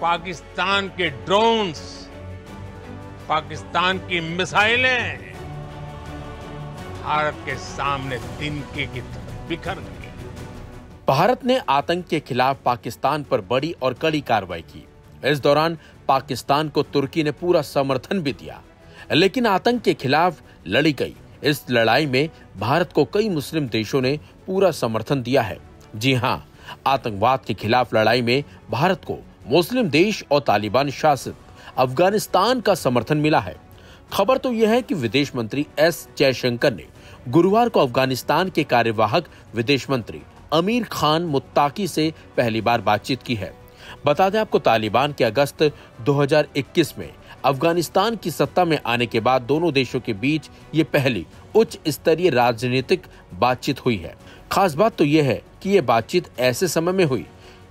पाकिस्तान के ड्रोन्स, पाकिस्तान की मिसाइलें भारत के सामने तिनके की तरह बिखर गई। भारत ने आतंक के खिलाफ पाकिस्तान पर बड़ी और कड़ी कार्रवाई की। इस दौरान पाकिस्तान को तुर्की ने पूरा समर्थन भी दिया, लेकिन आतंक के खिलाफ लड़ी गई इस लड़ाई में भारत को कई मुस्लिम देशों ने पूरा समर्थन दिया है। जी हां, आतंकवाद के खिलाफ लड़ाई में भारत को मुस्लिम देश और तालिबान शासित अफगानिस्तान का समर्थन मिला है। खबर तो यह है कि विदेश मंत्री एस जयशंकर ने गुरुवार को अफगानिस्तान के कार्यवाहक विदेश मंत्री अमीर खान मुत्ताकी से पहली बार बातचीत की है। बता दें आपको, तालिबान के अगस्त 2021 में अफगानिस्तान की सत्ता में आने के बाद दोनों देशों के बीच ये पहली उच्च स्तरीय राजनीतिक बातचीत हुई है। खास बात तो यह है कि ये बातचीत ऐसे समय में हुई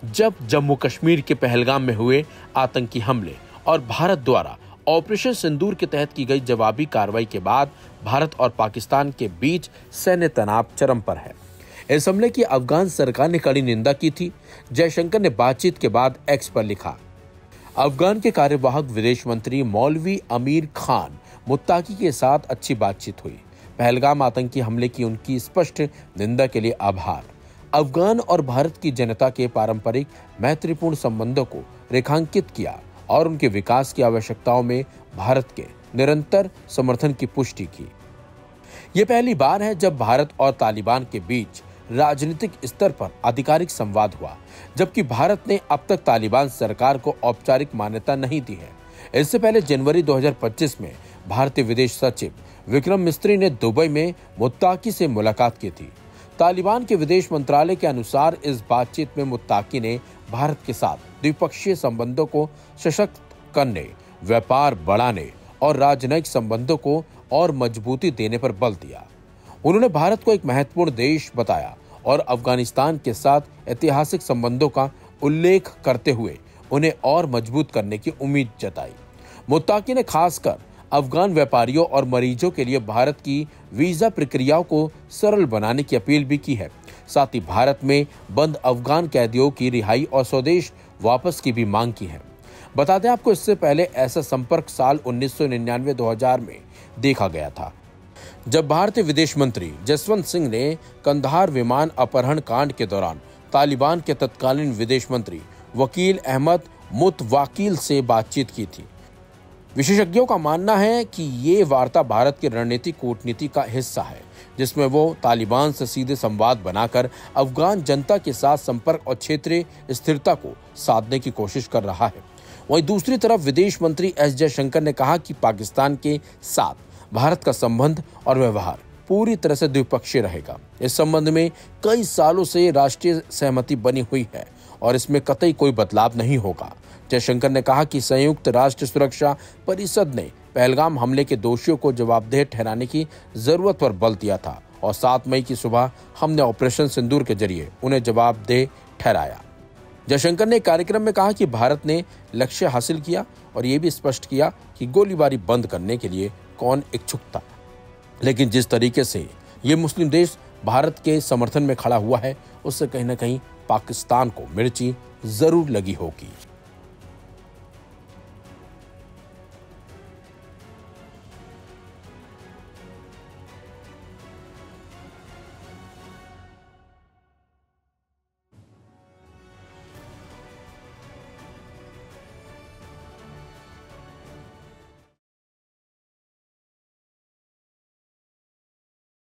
जब जम्मू कश्मीर के पहलगाम में हुए आतंकी हमले और भारत द्वारा ऑपरेशन सिंदूर के तहत की गई जवाबी कार्रवाई के बाद भारत और पाकिस्तान के बीच सैन्य तनाव चरम पर है। इस हमले की अफगान सरकार ने कड़ी निंदा की थी। जयशंकर ने बातचीत के बाद एक्स पर लिखा, अफगान के कार्यवाहक विदेश मंत्री मौलवी अमीर खान मुत्ताकी के साथ अच्छी बातचीत हुई। पहलगाम आतंकी हमले की उनकी स्पष्ट निंदा के लिए आभार। अफगान और भारत की जनता के पारंपरिक मैत्रीपूर्ण संबंधों को रेखांकित किया और उनके विकास की आवश्यकताओं में भारत के निरंतर समर्थन की पुष्टि की। यह पहली बार है जब भारत और तालिबान के बीच राजनीतिक स्तर पर आधिकारिक संवाद हुआ, जबकि भारत ने अब तक तालिबान सरकार को औपचारिक मान्यता नहीं दी है। इससे पहले जनवरी 2025 में भारतीय विदेश सचिव विक्रम मिस्री ने दुबई में मुत्ताकी से मुलाकात की थी। तालिबान के विदेश मंत्रालय के अनुसार इस बातचीत में मुत्ताकी ने भारत के साथ द्विपक्षीय संबंधों को सशक्त करने, व्यापार बढ़ाने और राजनयिक संबंधों को और मजबूती देने पर बल दिया। उन्होंने भारत को एक महत्वपूर्ण देश बताया और अफगानिस्तान के साथ ऐतिहासिक संबंधों का उल्लेख करते हुए उन्हें और मजबूत करने की उम्मीद जताई। मुत्ताकी ने खासकर अफगान व्यापारियों और मरीजों के लिए भारत की वीजा प्रक्रियाओं को सरल बनाने की अपील भी की है। साथ ही भारत में बंद अफगान कैदियों की रिहाई और स्वदेश वापस की भी मांग की है। बता दें आपको, इससे पहले ऐसा संपर्क साल 1999-2000 में देखा गया था, जब भारतीय विदेश मंत्री जसवंत सिंह ने कंधार विमान अपहरण कांड के दौरान तालिबान के तत्कालीन विदेश मंत्री वकील अहमद मुतवाकिल से बातचीत की थी। विशेषज्ञों का मानना है कि ये वार्ता भारत की रणनीतिक कूटनीति का हिस्सा है, जिसमें वो तालिबान से सीधे संवाद बनाकर अफगान जनता के साथ संपर्क और क्षेत्रीय स्थिरता को साधने की कोशिश कर रहा है। वहीं दूसरी तरफ विदेश मंत्री एस जयशंकर ने कहा कि पाकिस्तान के साथ भारत का संबंध और व्यवहार पूरी तरह से द्विपक्षीय रहेगा। इस संबंध में कई सालों से राष्ट्रीय सहमति बनी हुई है और इसमें कतई कोई बदलाव नहीं होगा। जयशंकर ने कहा कि संयुक्त राष्ट्र सुरक्षा परिषद ने पहलगाम हमले के दोषियों को जवाबदेह ठहराने की जरूरत पर बल दिया था और 7 मई की सुबह हमने ऑपरेशन सिंदूर के जरिए उन्हें जवाबदेह ठहराया। जयशंकर ने कार्यक्रम में कहा कि भारत ने लक्ष्य हासिल किया और ये भी स्पष्ट किया कि गोलीबारी बंद करने के लिए कौन इच्छुक था, लेकिन जिस तरीके से ये मुस्लिम देश भारत के समर्थन में खड़ा हुआ है, उससे कहीं ना कहीं पाकिस्तान को मिर्ची जरूर लगी होगी।